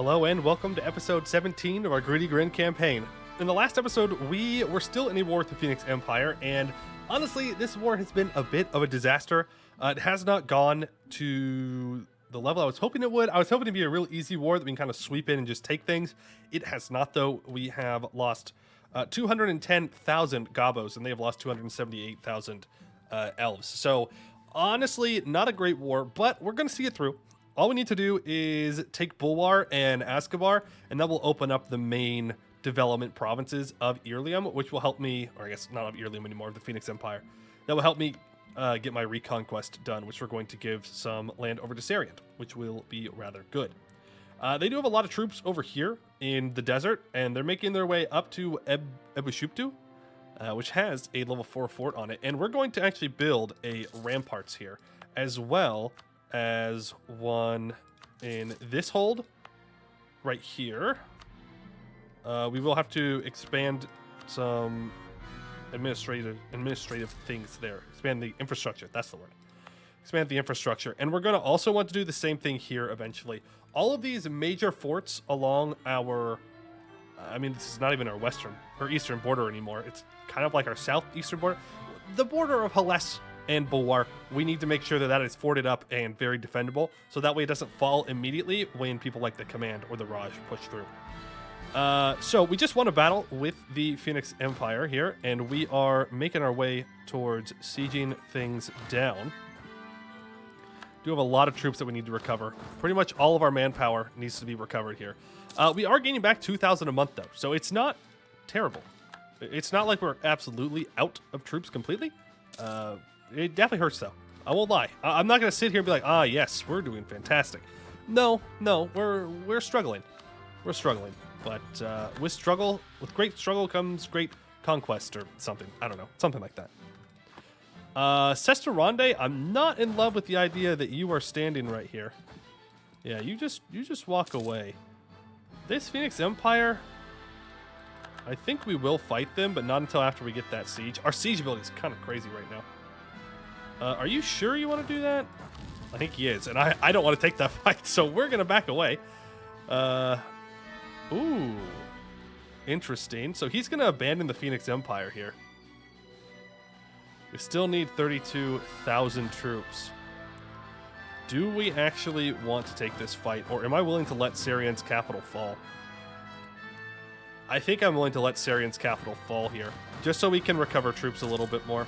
Hello and welcome to episode 17 of our Grin campaign. In the last episode, we were still in a war with the Phoenix Empire, and honestly, this war has been a bit of a disaster. It has not gone to the level I was hoping it would. I was hoping to be a real easy war that we can kind of sweep in and just take things. It has not, though. We have lost 210,000 gobos, and they have lost 278,000 elves. So, honestly, not a great war, but we're going to see it through. All we need to do is take Bulwar and Azkabar, and that will open up the main development provinces of Irlium, which will help me, or I guess not of Irlium anymore, the Phoenix Empire. That will help me get my reconquest done, which we're going to give some land over to Sariant, which will be rather good. They do have a lot of troops over here in the desert, and they're making their way up to Ebushuptu, which has a level 4 fort on it. And we're going to actually build a ramparts here, as well as one in this hold right here. We will have to expand some administrative things there. Expand the infrastructure. That's the word. Expand the infrastructure. And we're going to also want to do the same thing here eventually. All of these major forts along our, this is not even our western or eastern border anymore. It's kind of like our southeastern border. The border of Hales and Bulwar, we need to make sure that that is forted up and very defendable, so that way it doesn't fall immediately when people like the Command or the Raj push through. So we just won a battle with the Phoenix Empire here, and we are making our way towards sieging things down. Do have a lot of troops that we need to recover. Pretty much all of our manpower needs to be recovered here. We are gaining back 2,000 a month, though, so it's not terrible. It's not like we're absolutely out of troops completely. It definitely hurts, though. I won't lie. I'm not going to sit here and be like, yes, we're doing fantastic. No, we're struggling. We're struggling. But with great struggle comes great conquest or something. I don't know. Something like that. Sesterande, I'm not in love with the idea that you are standing right here. Yeah, you just walk away. This Phoenix Empire, I think we will fight them, but not until after we get that siege. Our siege ability is kind of crazy right now. Are you sure you want to do that? I think he is, and I don't want to take that fight, so we're going to back away. Ooh. Interesting. So he's going to abandon the Phoenix Empire here. We still need 32,000 troops. Do we actually want to take this fight, or am I willing to let Sarian's capital fall? I think I'm willing to let Sarian's capital fall here, just so we can recover troops a little bit more.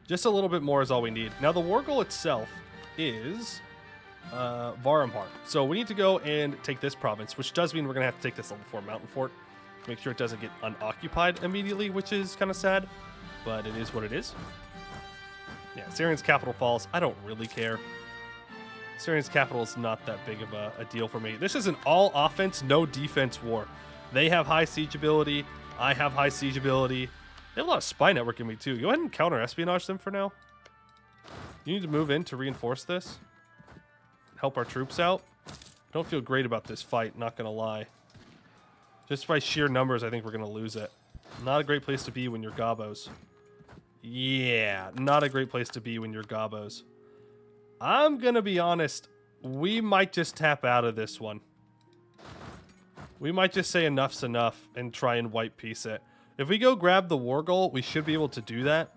Just a little bit more is all we need. Now, the war goal itself is Varamhar. So we need to go and take this province, which does mean we're going to have to take this level 4 mountain fort. Make sure it doesn't get unoccupied immediately, which is kind of sad, but it is what it is. Yeah, Sarian's capital falls. I don't really care. Sarian's capital is not that big of a deal for me. This is an all offense, no defense war. They have high siege ability. I have high siege ability. They have a lot of spy network in me, too. Go ahead and counter-espionage them for now. You need to move in to reinforce this. Help our troops out. I don't feel great about this fight, not going to lie. Just by sheer numbers, I think we're going to lose it. Not a great place to be when you're gobos. Yeah, not a great place to be when you're gobos. I'm going to be honest. We might just tap out of this one. We might just say enough's enough and try and white piece it. If we go grab the war goal, we should be able to do that.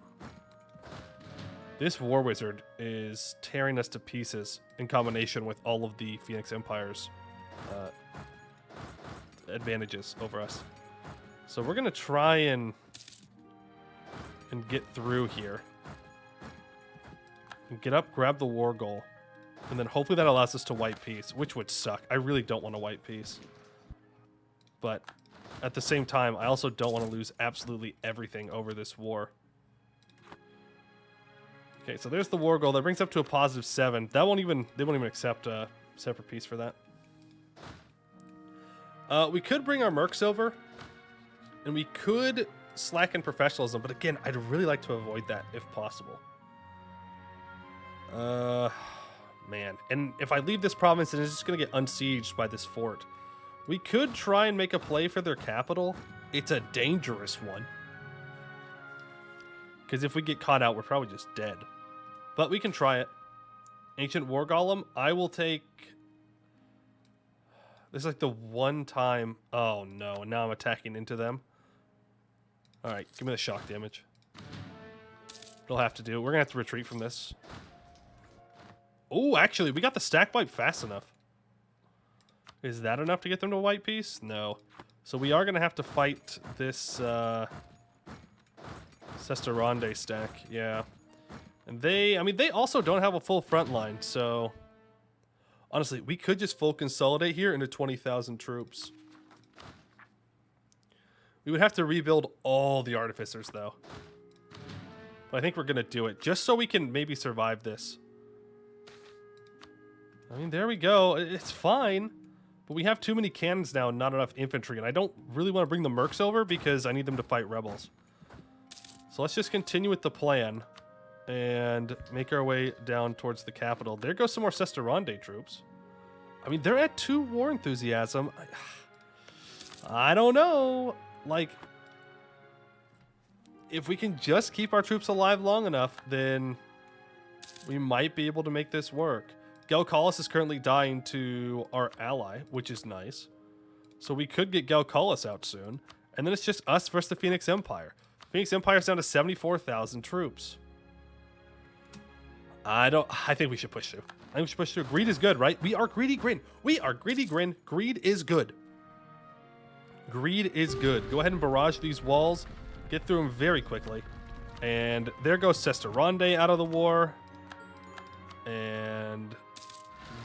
This war wizard is tearing us to pieces in combination with all of the Phoenix Empire's advantages over us. So we're going to try and get through here. And get up, grab the war goal. And then hopefully that allows us to white peace, which would suck. I really don't want to white peace. But at the same time, I also don't want to lose absolutely everything over this war. Okay, so there's the war goal. That brings up to a positive 7. They won't even accept a separate piece for that. We could bring our mercs over, and we could slacken professionalism, but again, I'd really like to avoid that if possible. Man. And if I leave this province, then it's just going to get unsieged by this fort. We could try and make a play for their capital. It's a dangerous one. Because if we get caught out, we're probably just dead. But we can try it. Ancient War Golem, I will take This is like the one time. Oh no! Now I'm attacking into them. All right, give me the shock damage. It'll have to do. We're gonna have to retreat from this. Oh, actually, we got the stack wipe fast enough. Is that enough to get them to a white piece? No. So we are gonna have to fight this Sesterande stack. Yeah. And they also don't have a full front line, so honestly, we could just full consolidate here into 20,000 troops. We would have to rebuild all the artificers, though. But I think we're going to do it, just so we can maybe survive this. I mean, there we go. It's fine. But we have too many cannons now and not enough infantry. And I don't really want to bring the mercs over because I need them to fight rebels. So let's just continue with the plan and make our way down towards the capital. There goes some more Sesterande troops. I mean, they're at 2 war enthusiasm. I don't know. Like, if we can just keep our troops alive long enough, then we might be able to make this work. Galcalis is currently dying to our ally, which is nice. So we could get Galcalis out soon. And then it's just us versus the Phoenix Empire. Phoenix Empire's down to 74,000 troops. I think we should push through. I think we should push through. Greed is good, right? We are greedy Grin. We are greedy Grin. Greed is good. Greed is good. Go ahead and barrage these walls. Get through them very quickly. And there goes Sesterande out of the war. And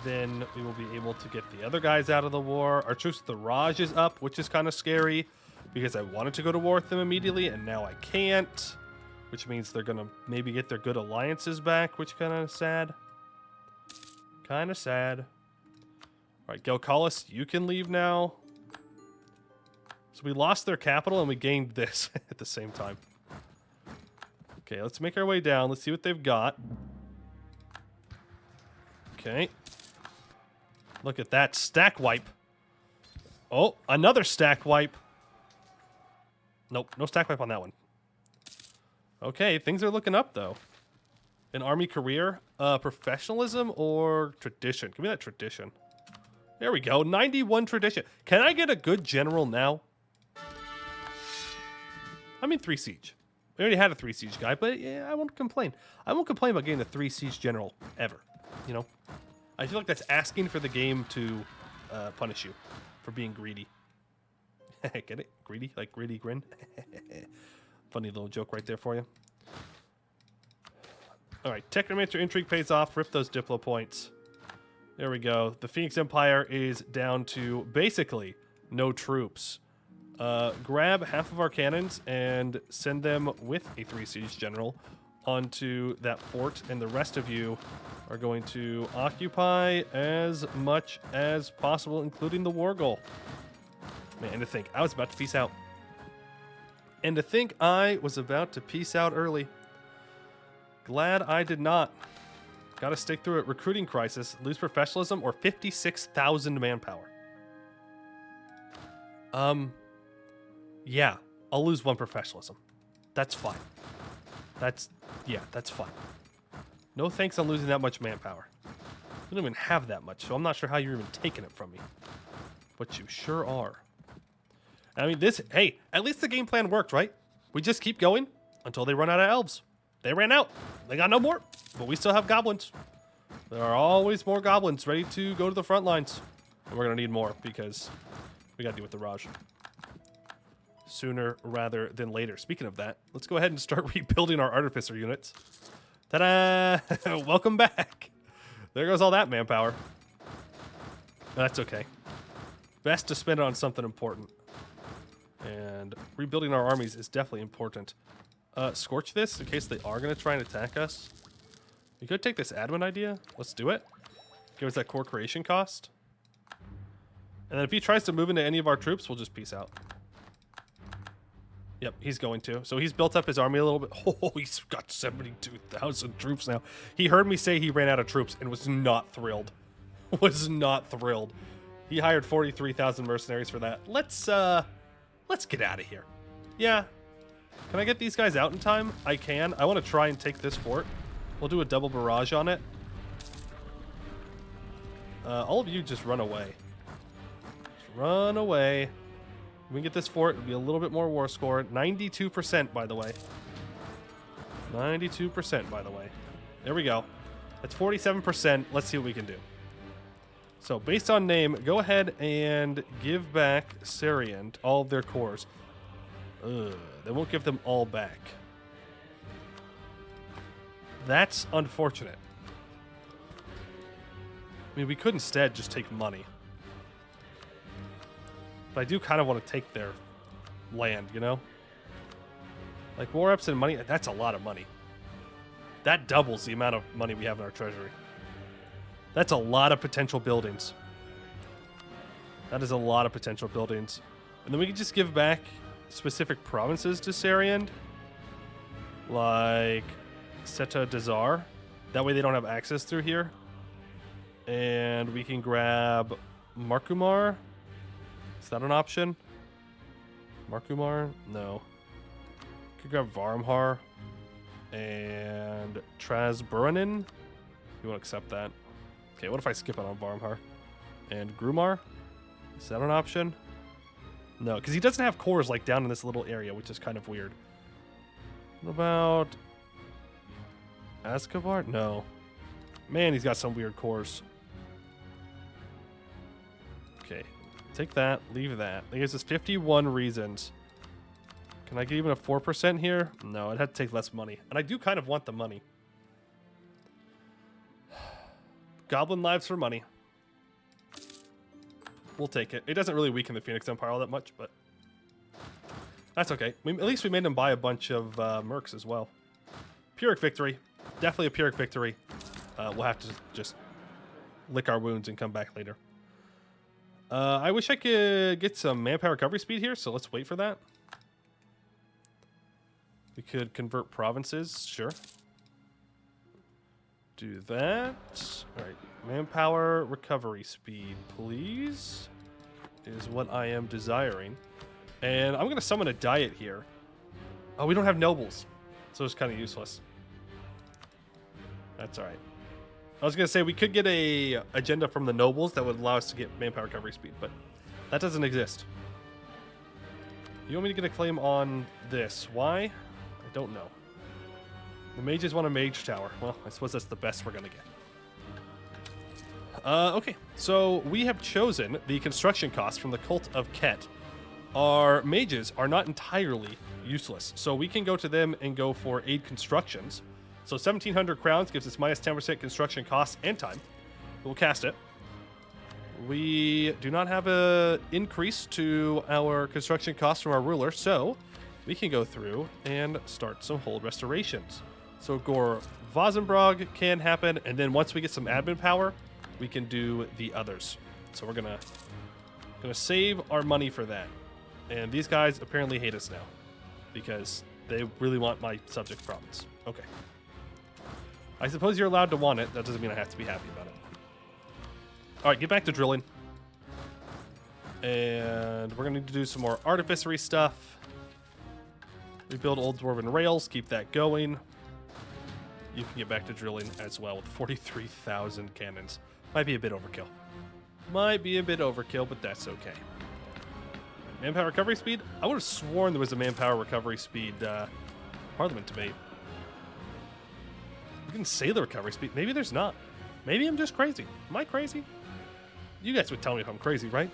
then we will be able to get the other guys out of the war. Our truce with the Raj is up, which is kind of scary because I wanted to go to war with them immediately, and now I can't. Which means they're going to maybe get their good alliances back, which kind of sad. Kind of sad. All right, Galcalis, you can leave now. So we lost their capital and we gained this at the same time. Okay, let's make our way down. Let's see what they've got. Okay. Look at that stack wipe. Oh, another stack wipe. Nope, no stack wipe on that one. Okay, things are looking up, though. An army career, professionalism, or tradition? Give me that tradition. There we go, 91 tradition. Can I get a good general now? I mean, 3 siege. We already had a 3 siege guy, but yeah, I won't complain. I won't complain about getting a 3 siege general, ever. You know? I feel like that's asking for the game to punish you for being greedy. Get it? Greedy? Like greedy Grin? Funny little joke right there for you. All right, Technomancer Intrigue pays off. Rip those Diplo points. There we go. The Phoenix Empire is down to basically no troops. Grab half of our cannons and send them with a 3 siege general onto that fort, and the rest of you are going to occupy as much as possible, including the war goal. Man, and to think, I was about to peace out. And to think I was about to peace out early. Glad I did not. Gotta stick through it. Recruiting crisis, lose professionalism, or 56,000 manpower. Yeah, I'll lose 1 professionalism. That's fine. That's fine. No thanks on losing that much manpower. You don't even have that much, so I'm not sure how you're even taking it from me. But you sure are. I mean, hey, at least the game plan worked, right? We just keep going until they run out of elves. They ran out. They got no more, but we still have goblins. There are always more goblins ready to go to the front lines. And we're going to need more because we got to deal with the Raj. Sooner rather than later. Speaking of that, let's go ahead and start rebuilding our artificer units. Ta-da! Welcome back. There goes all that manpower. That's okay. Best to spend it on something important. And rebuilding our armies is definitely important. Scorch this in case they are going to try and attack us. We could take this admin idea. Let's do it. Give us that core creation cost. And then if he tries to move into any of our troops, we'll just peace out. Yep, he's going to. So he's built up his army a little bit. Oh, he's got 72,000 troops now. He heard me say he ran out of troops and was not thrilled. Was not thrilled. He hired 43,000 mercenaries for that. Let's get out of here. Yeah. Can I get these guys out in time? I can. I want to try and take this fort. We'll do a double barrage on it. All of you just run away. Run away. If we can get this fort, it'll be a little bit more war score. 92%, by the way. 92%, by the way. There we go. That's 47%. Let's see what we can do. So, based on name, go ahead and give back Sarian all of their cores. They won't give them all back. That's unfortunate. I mean, we could instead just take money. But I do kind of want to take their land, you know? Like, war reps and money, that's a lot of money. That doubles the amount of money we have in our treasury. That's a lot of potential buildings. That is a lot of potential buildings. And then we can just give back specific provinces to Sarian. Like Seta Dazar. That way they don't have access through here. And we can grab Markumar. Is that an option? Markumar? No. Could grab Varmhar. And Trasburanin. You won't accept that. Okay, what if I skip it on Varmhar? And Grumar? Is that an option? No, because he doesn't have cores like down in this little area, which is kind of weird. What about Azkabar? No. Man, he's got some weird cores. Okay, take that, leave that. That gives us 51 reasons. Can I get even a 4% here? No, I'd have to take less money. And I do kind of want the money. Goblin lives for money. We'll take it. It doesn't really weaken the Phoenix Empire all that much, but that's okay. At least we made them buy a bunch of mercs as well. Pyrrhic victory. Definitely a Pyrrhic victory. We'll have to just lick our wounds and come back later. I wish I could get some manpower recovery speed here, so let's wait for that. We could convert provinces, sure. Do that. All right, manpower recovery speed, please, is what I am desiring. And I'm going to summon a diet here. Oh, we don't have nobles, so it's kind of useless. That's all right. I was going to say we could get a agenda from the nobles that would allow us to get manpower recovery speed, but that doesn't exist. You want me to get a claim on this? Why? I don't know. The mages want a mage tower. Well, I suppose that's the best we're going to get. Okay, so we have chosen the construction cost from the Cult of Ket. Our mages are not entirely useless, so we can go to them and go for aid constructions. So 1,700 crowns gives us minus 10% construction cost and time. We'll cast it. We do not have an increase to our construction cost from our ruler, so we can go through and start some hold restorations. So Gore Vosenbrog can happen, and then once we get some admin power, we can do the others. So we're gonna save our money for that. And these guys apparently hate us now because they really want my subject province. Okay. I suppose you're allowed to want it. That doesn't mean I have to be happy about it. All right, get back to drilling. And we're gonna need to do some more artificery stuff. Rebuild old dwarven rails, keep that going. You can get back to drilling as well with 43,000 cannons. Might be a bit overkill. Might be a bit overkill, but that's okay. Manpower recovery speed? I would have sworn there was a manpower recovery speed parliament debate. We didn't say the recovery speed. Maybe there's not. Maybe I'm just crazy. Am I crazy? You guys would tell me if I'm crazy, right?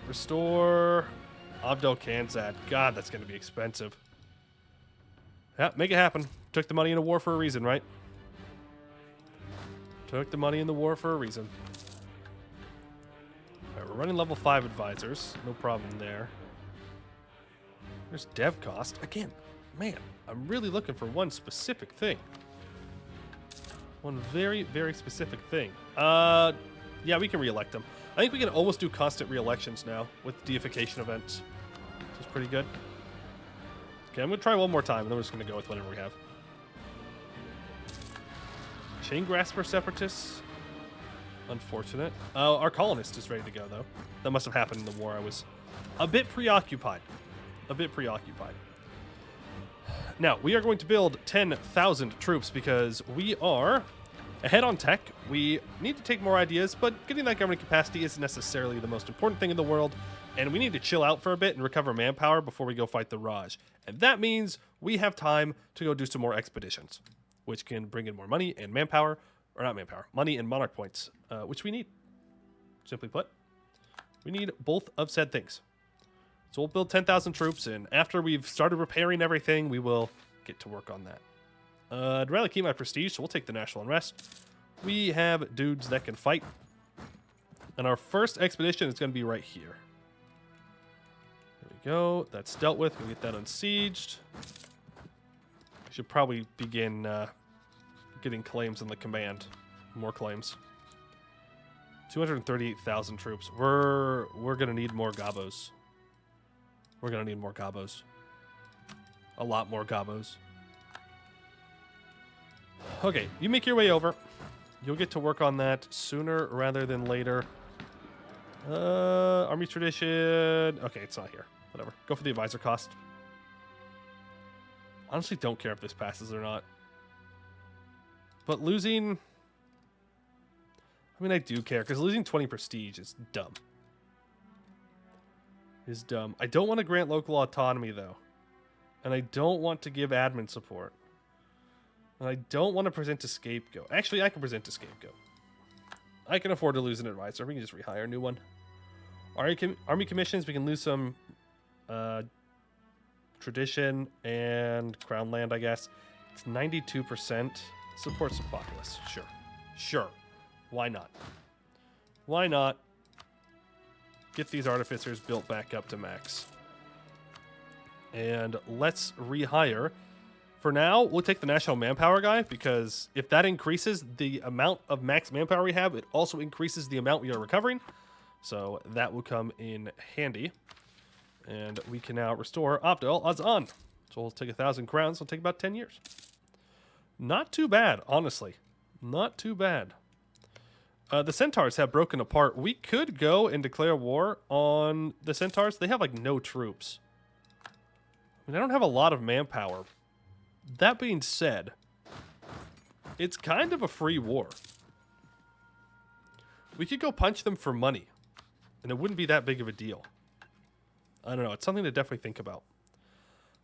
Restore Abdel Khanzad. God, that's going to be expensive. Yeah, make it happen. Took the money in the war for a reason, right? Took the money in the war for a reason. All right, we're running level 5 advisors. No problem there. There's dev cost. Again, man, I'm really looking for one specific thing. One very, very specific thing. Yeah, we can re-elect them. I think we can almost do constant re-elections now with deification events. Which is pretty good. Okay, I'm going to try one more time, and then we're just going to go with whatever we have. Chain Grasper Separatists. Unfortunate. Our colonist is ready to go, though. That must have happened in the war. I was a bit preoccupied. Now, we are going to build 10,000 troops because we are Ahead on tech, we need to take more ideas, but getting that government capacity isn't necessarily the most important thing in the world, and we need to chill out for a bit and recover manpower before we go fight the Raj. And that means we have time to go do some more expeditions, which can bring in more money and manpower, or not manpower, money and monarch points, which we need. Simply put, we need both of said things. So we'll build 10,000 troops, and after we've started repairing everything, we will get to work on that. I'd rather keep my prestige, so we'll take the national unrest. We have dudes that can fight. And our first expedition is going to be right here. There we go. That's dealt with. We'll get that unsieged. Should probably begin getting claims in the command. More claims. 238,000 troops. We're going to need more gobos. We're going to need more gobos. A lot more gobos. Okay, you make your way over. You'll get to work on that sooner rather than later. Army tradition. Okay, it's not here. Whatever. Go for the advisor cost. Honestly, don't care if this passes or not. But losing... I mean, I do care, because losing 20 prestige is dumb. Is dumb. I don't want to grant local autonomy, though. And I don't want to give admin support. And I don't want to present a scapegoat. Actually, I can present a scapegoat. I can afford to lose an advisor. We can just rehire a new one. Army commissions, we can lose some tradition and crown land, I guess. It's 92%. Supports the populace. Sure. Sure. Why not? Why not? Get these artificers built back up to max. And let's rehire. For now, we'll take the national manpower guy, because if that increases the amount of max manpower we have, it also increases the amount we are recovering. So that will come in handy. And we can now restore Opto odds on. So we'll take 1,000 crowns. It'll take about 10 years. Not too bad, honestly. Not too bad. The Centaurs have broken apart. We could go and declare war on the Centaurs. They have, like, no troops. I mean, I don't have a lot of manpower. That being said, it's kind of a free war. We could go punch them for money, and it wouldn't be that big of a deal. I don't know. It's something to definitely think about.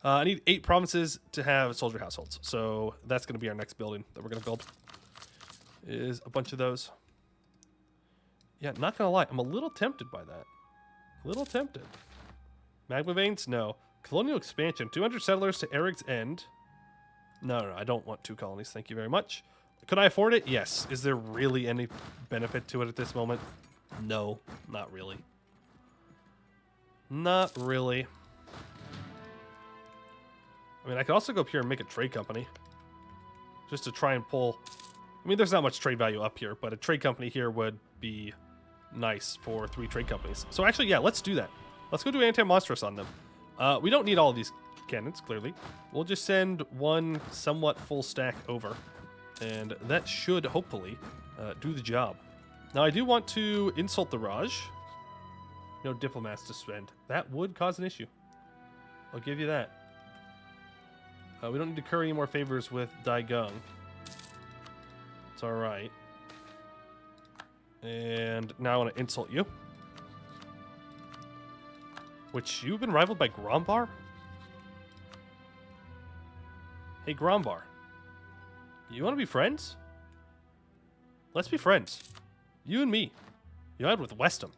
I need 8 provinces to have soldier households, so that's going to be our next building that we're going to build. Is a bunch of those. Yeah, not going to lie. I'm a little tempted by that. A little tempted. Magma veins? No. Colonial expansion. 200 settlers to Eric's End. No, I don't want 2 colonies. Thank you very much. Could I afford it? Yes. Is there really any benefit to it at this moment? No, not really. Not really. I mean, I could also go up here and make a trade company. Just to try and pull... I mean, there's not much trade value up here, but a trade company here would be nice for 3 trade companies. So actually, yeah, let's do that. Let's go do anti-monstrous on them. We don't need all of these cannons, clearly. We'll just send one somewhat full stack over, and that should hopefully do the job. Now, I do want to insult the Raj. No diplomats to spend. That would cause an issue. I'll give you that. We don't need to curry any more favors with Daigung. It's all right. And now I want to insult you. Which, you've been rivaled by Grombar? Hey, Grombar. You want to be friends? Let's be friends. You and me. You had with Westham.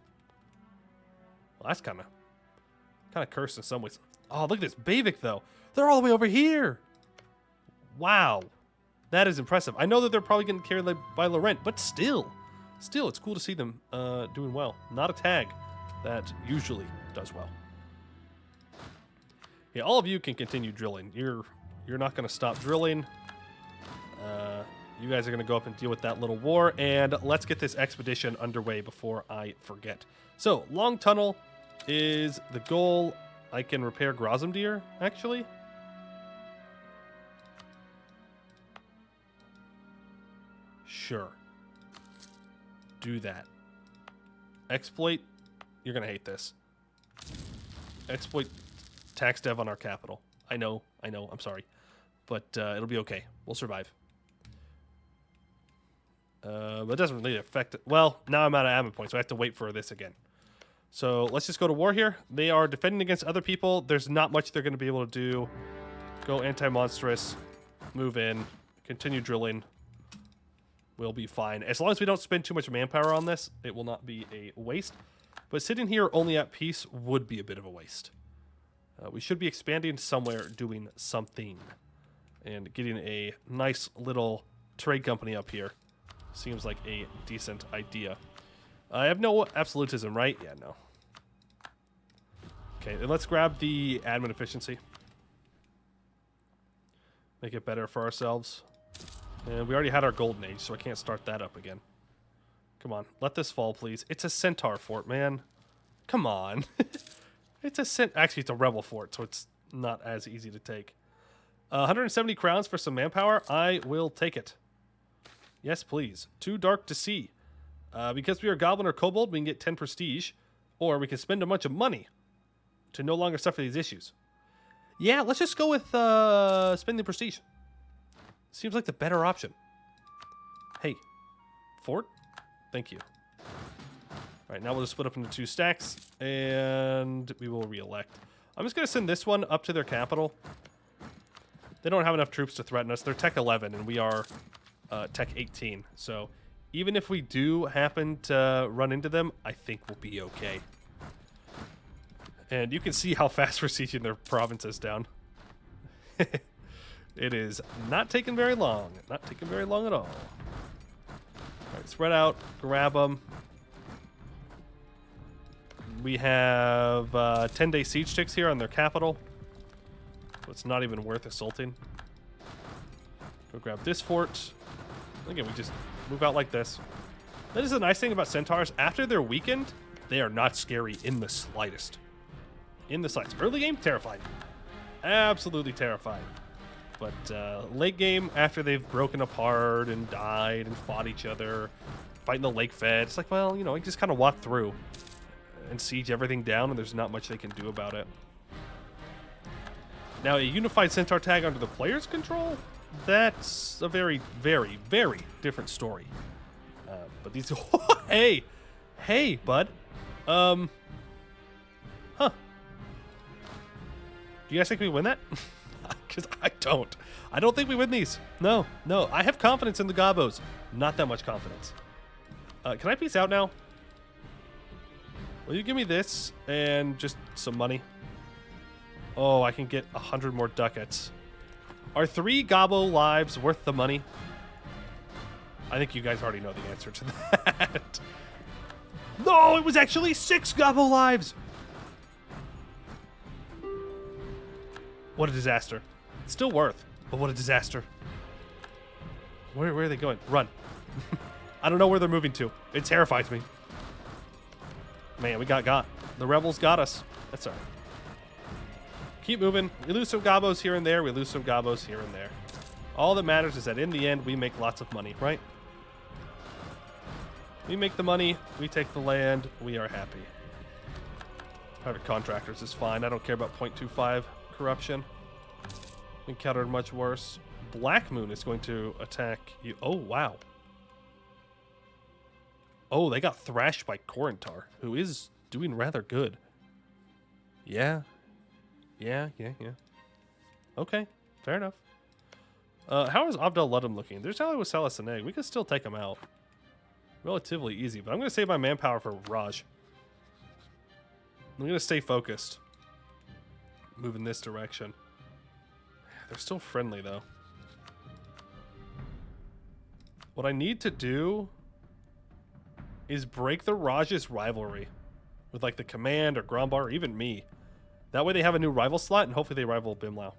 Well, that's kind of cursed in some ways. Oh, look at this. Bavik, though. They're all the way over here. Wow. That is impressive. I know that they're probably getting carried by Laurent, but still, it's cool to see them doing well. Not a tag that usually does well. Yeah, all of you can continue drilling. You're not going to stop drilling. You guys are going to go up and deal with that little war, and let's get this expedition underway before I forget. So, long tunnel is the goal. I can repair Grozamdir, actually. Sure. Do that. Exploit. You're going to hate this. Exploit tax dev on our capital. I know. I'm sorry. But it'll be okay. We'll survive. But it doesn't really affect it. Well, now I'm out of admin points, so I have to wait for this again. So let's just go to war here. They are defending against other people. There's not much they're going to be able to do. Go anti-monstrous. Move in. Continue drilling. We'll be fine. As long as we don't spend too much manpower on this, it will not be a waste. But sitting here only at peace would be a bit of a waste. We should be expanding somewhere, doing something. And getting a nice little trade company up here seems like a decent idea. I have no absolutism, right? Yeah, no. Okay, then let's grab the admin efficiency. Make it better for ourselves. And we already had our golden age, so I can't start that up again. Come on, let this fall, please. It's a Centaur fort, man. Come on. It's a actually, it's a rebel fort, so it's not as easy to take. 170 crowns for some manpower. I will take it. Yes, please. Too dark to see. Because we are goblin or kobold, we can get 10 prestige, or we can spend a bunch of money to no longer suffer these issues. Yeah, let's just go with spending prestige. Seems like the better option. Hey, fort? Thank you. All right, now we'll just split up into 2 stacks, and we will re-elect. I'm just going to send this one up to their capital. They don't have enough troops to threaten us. They're Tech 11, and we are Tech 18. So even if we do happen to run into them, I think we'll be okay. And you can see how fast we're sieging their provinces down. It is not taking very long. Not taking very long at all. All right, spread out. Grab them. We have 10-day siege ticks here on their capital. So it's not even worth assaulting. Go grab this fort. Again, we just move out like this. That is the nice thing about Centaurs. After they're weakened, they are not scary in the slightest. In the slightest. Early game, terrifying. Absolutely terrifying. But late game, after they've broken apart and died and fought each other, fighting the lake fed, it's like, well, you know, you just kind of walk through and siege everything down, and there's not much they can do about it. Now, a unified Centaur tag under the player's control, that's a very, very, very different story. But these... Hey, bud. Huh. Do you guys think we win that? Because I don't. I don't think we win these. No. I have confidence in the Gobos. Not that much confidence. Can I peace out now? Will you give me this and just some money? Oh, I can get 100 more ducats. Are 3 Gobbo lives worth the money? I think you guys already know the answer to that. No, it was actually 6 Gobbo lives. What a disaster. It's still worth, but what a disaster. Where are they going? Run. I don't know where they're moving to. It terrifies me. Man, we got. The rebels got us. That's all right. Keep moving. We lose some Gobbos here and there. We lose some Gobbos here and there. All that matters is that in the end, we make lots of money, right? We make the money. We take the land. We are happy. Private contractors is fine. I don't care about 0.25 corruption. Encountered much worse. Black Moon is going to attack you. Oh, wow. Oh, they got thrashed by Centaur, who is doing rather good. Yeah. Okay, fair enough. How is Abdel Ludum looking? There's how I would sell us an egg. We can still take him out. Relatively easy, but I'm going to save my manpower for Raj. I'm going to stay focused. Move in this direction. They're still friendly, though. What I need to do is break the Raj's rivalry with, like, the Command or Grombar or even me. That way they have a new rival slot, and hopefully they rival Bimlau. All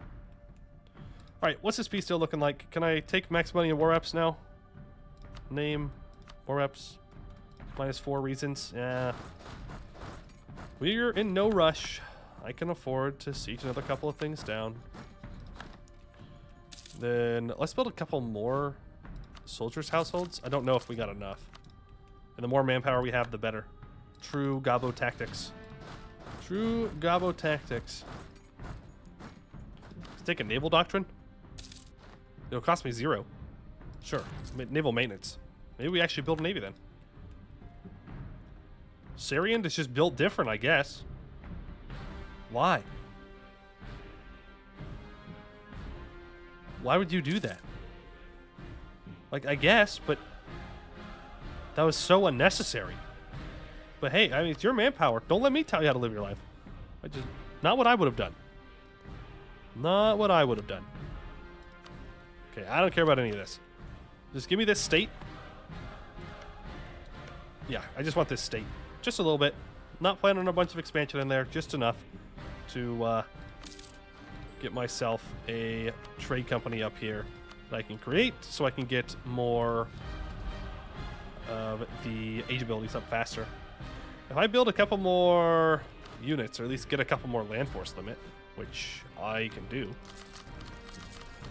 right, what's this piece still looking like? Can I take max money and war reps now? Name, war reps, -4 reasons. Yeah. We're in no rush. I can afford to siege another couple of things down. Then let's build a couple more soldiers' households. I don't know if we got enough. And the more manpower we have, the better. True Gobbo tactics. True Gobbo tactics. Let's take a naval doctrine. It'll cost me 0. Sure. Naval maintenance. Maybe we actually build a navy then. Syrian is just built different, I guess. Why? Why would you do that? Like, I guess, but that was so unnecessary. But hey, I mean, it's your manpower. Don't let me tell you how to live your life. Not what I would have done. Not what I would have done. Okay, I don't care about any of this. Just give me this state. Yeah, I just want this state. Just a little bit. Not planning on a bunch of expansion in there. Just enough to get myself a trade company up here that I can create so I can get more of the age abilities up faster. If I build a couple more units, or at least get a couple more land force limit, which I can do,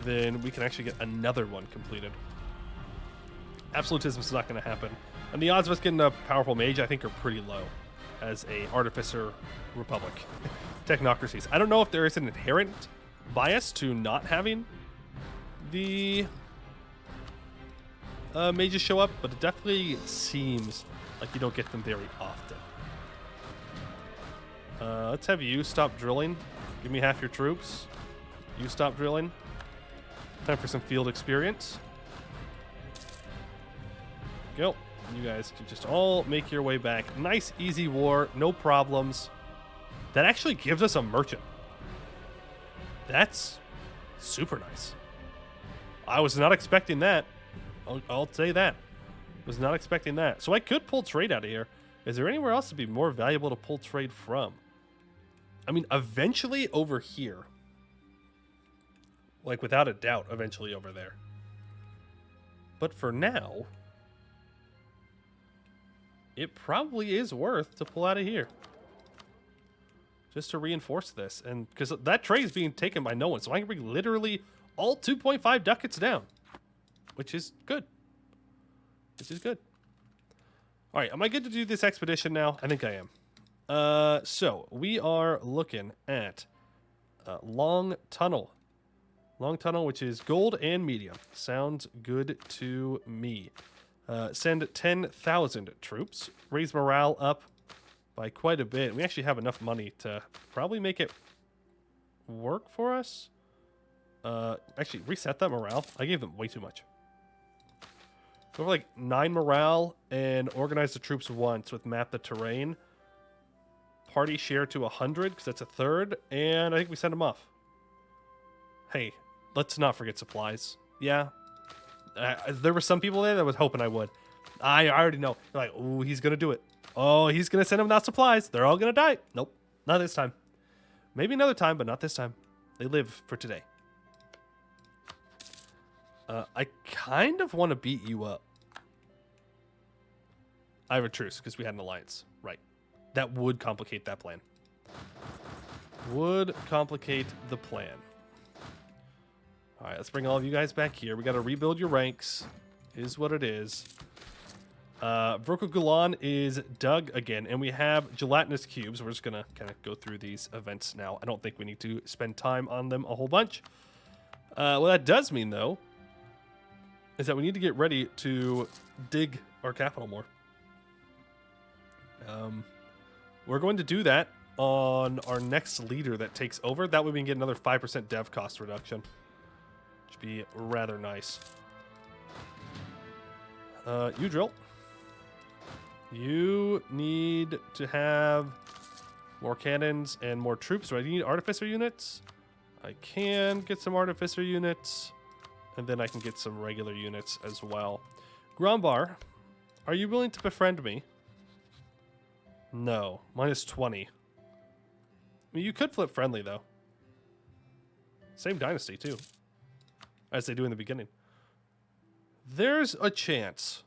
then we can actually get another one completed. Absolutism is not going to happen. And the odds of us getting a powerful mage, I think, are pretty low as a artificer republic. Technocracies. I don't know if there is an inherent bias to not having the mages show up, but it definitely seems like you don't get them very often. Let's have you stop drilling. Give me half your troops. You stop drilling. Time for some field experience. Go. You guys can just all make your way back. Nice, easy war. No problems. That actually gives us a merchant. That's super nice. I was not expecting that. I'll say that. Was not expecting that. So I could pull trade out of here. Is there anywhere else to be more valuable to pull trade from? I mean, eventually over here. Like, without a doubt, eventually over there. But for now, it probably is worth to pull out of here. Just to reinforce this. And because that trade is being taken by no one. So I can bring literally all 2.5 ducats down. Which is good. Which is good. All right, am I good to do this expedition now? I think I am. So we are looking at Long Tunnel. Long Tunnel, which is gold and medium. Sounds good to me. Send 10,000 troops. Raise morale up by quite a bit. We actually have enough money to probably make it work for us. Actually, reset that morale. I gave them way too much. Go for like 9 morale and organize the troops once with map the terrain. Party share to 100 because that's a third. And I think we send them off. Hey, let's not forget supplies. Yeah. There were some people there that was hoping I would. I already know. They're like, oh, he's going to do it. Oh, he's going to send them without supplies. They're all going to die. Nope. Not this time. Maybe another time, but not this time. They live for today. I kind of want to beat you up. I have a truce because we had an alliance. Right. That would complicate that plan. Would complicate the plan. All right, let's bring all of you guys back here. We got to rebuild your ranks. Is what it is. Vroko Gulan is dug again, and we have gelatinous cubes. We're just going to kind of go through these events now. I don't think we need to spend time on them a whole bunch. What that does mean, though, is that we need to get ready to dig our capital more. We're going to do that on our next leader that takes over. That way we can get another 5% dev cost reduction. Which would be rather nice. You drill. You need to have more cannons and more troops. Do I need artificer units? I can get some artificer units. And then I can get some regular units as well. Grombar, are you willing to befriend me? No. Minus 20. I mean, you could flip friendly, though. Same dynasty, too. As they do in the beginning. There's a chance.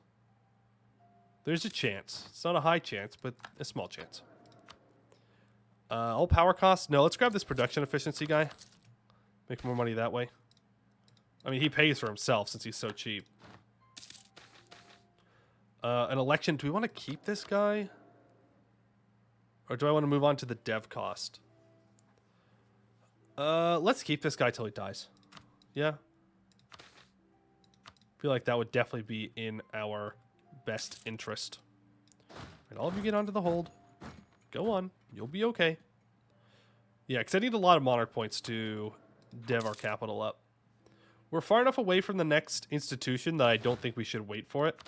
There's a chance. It's not a high chance, but a small chance. All power costs? No, let's grab this production efficiency guy. Make more money that way. I mean, he pays for himself since he's so cheap. An election. Do we want to keep this guy? Or do I want to move on to the dev cost? Let's keep this guy till he dies. Yeah. I feel like that would definitely be in our best interest. And all of you get onto the hold. Go on. You'll be okay. Yeah, because I need a lot of monarch points to dev our capital up. We're far enough away from the next institution that I don't think we should wait for it.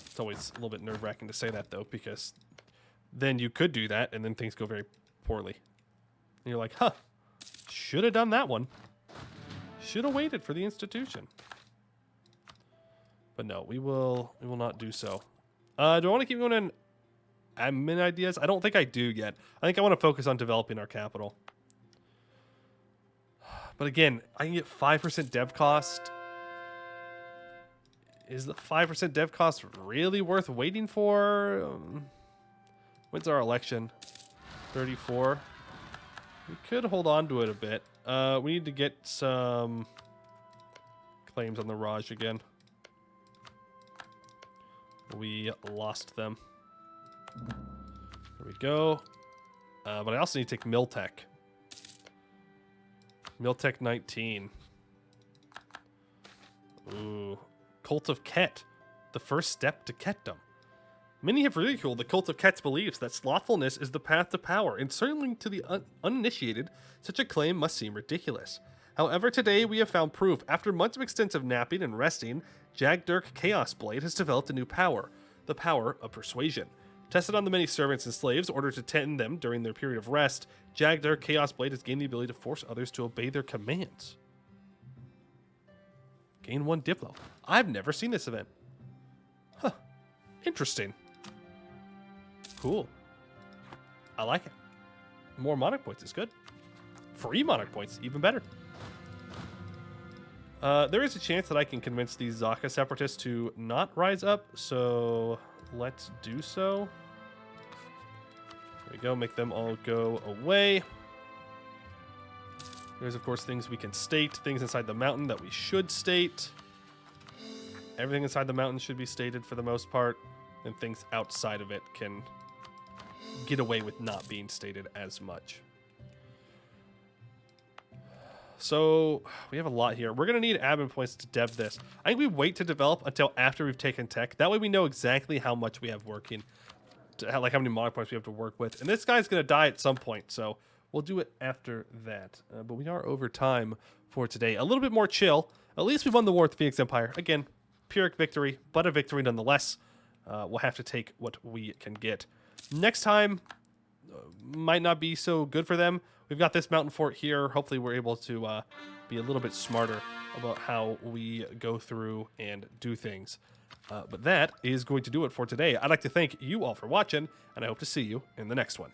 It's always a little bit nerve-wracking to say that, though, because then you could do that, and then things go very poorly. And you're like, huh, should have done that one. Should have waited for the institution. But no, we will not do so. Do I want to keep going in admin ideas? I don't think I do yet. I think I want to focus on developing our capital. But again, I can get 5% dev cost. Is the 5% dev cost really worth waiting for? When's our election? 34. We could hold on to it a bit. We need to get some claims on the Raj again. We lost them. There we go. But I also need to take Miltech. Miltech 19. Ooh. Cult of Ket. The first step to Ketdom. Many have ridiculed the Cult of Ket's beliefs that slothfulness is the path to power, and certainly to the uninitiated, such a claim must seem ridiculous. However, today we have found proof. After months of extensive napping and resting, Jagdurk Chaos Blade has developed a new power, the power of persuasion. Tested on the many servants and slaves, ordered to tend them during their period of rest, Jagdurk Chaos Blade has gained the ability to force others to obey their commands. Gain 1 Diplo. I've never seen this event. Huh. Interesting. Cool. I like it. More monarch points is good. Free monarch points, even better. There is a chance that I can convince these Zaka separatists to not rise up, so let's do so. There we go, make them all go away. There's, of course, things we can state, things inside the mountain that we should state. Everything inside the mountain should be stated for the most part, and things outside of it can get away with not being stated as much. So we have a lot here. We're going to need admin points to dev this. I think we wait to develop until after we've taken tech. That way we know exactly how much we have working, like how many monarch points we have to work with. And this guy's going to die at some point, so we'll do it after that. But we are over time for today. A little bit more chill. At least we won the war with the Phoenix Empire. Again, Pyrrhic victory, but a victory nonetheless. We'll have to take what we can get. Next time might not be so good for them. We've got this mountain fort here. Hopefully we're able to be a little bit smarter about how we go through and do things. But that is going to do it for today. I'd like to thank you all for watching, and I hope to see you in the next one.